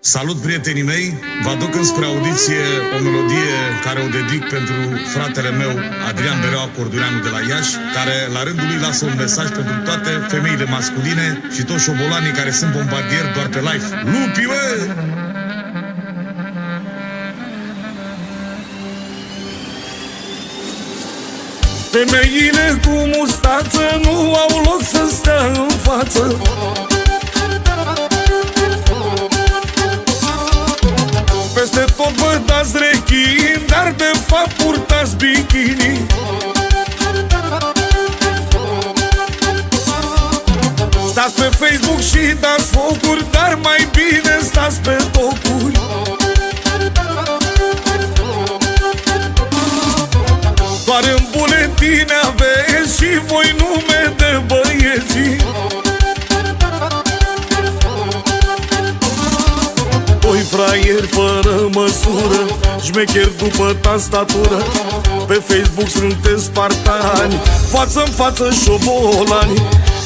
Salut, prietenii mei! Vă aduc înspre audiție o melodie care o dedic pentru fratele meu, Adrian Bereu Acordureanu de la Iași, care la rândul lui lasă un mesaj pentru toate femeile masculine și toți șobolanii care sunt bombardieri doar pe live. Lupi, bă! Femeile cu mustață nu au loc să stea în față. Peste tot vă dați rechin, dar de fapt purtați bikini. Stați pe Facebook și dați focuri, dar mai bine stați pe tocuri. Doar în buletine aveți și voi nume de băieții. Doi fraieri fără măsură, șmecheri după tastatură. Pe Facebook sunteți spartani, față-n față șobolani.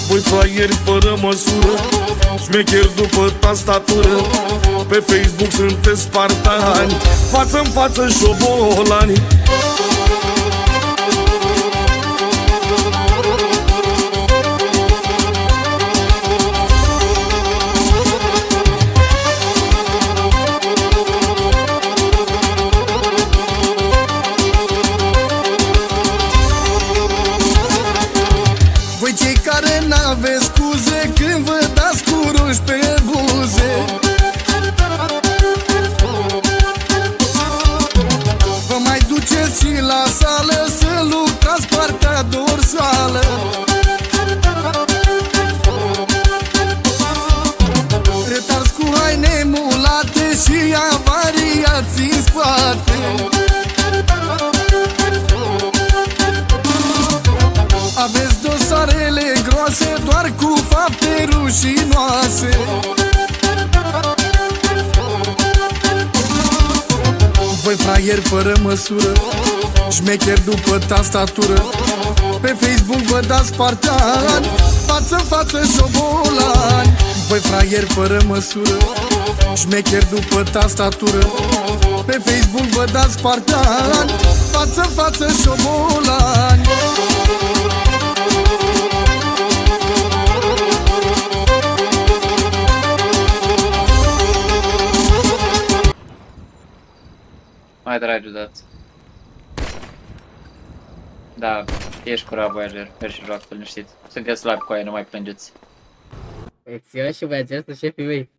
Voi fraieri fără măsură, șmecheri după tastatură. Pe Facebook sunteți spartani, față-n față șobolani. Voi cei care n-aveți scuze când vă dați cu ruși pe buze, vă mai duceți și la sală să lucrați partea dorsală. Retarzi cu haine mulate și avariați în spate. Aveți dosarele groase doar cu fapte rușinoase. Voi fraieri fără măsură, șmecheri după tastatură. Pe Facebook vă dați spartani, față-n față șobolani. Voi fraieri fără măsură, șmecheri după tastatură. Pe Facebook vă dați spartani, față-n față șobolani. Mai dragi dați. Da, ești curat, Voyager. Mergi și joacă, liniștit. Sunteți slabi cu aia, nu mai plângeți. Acțiune și băieți, ăsta șefii mei.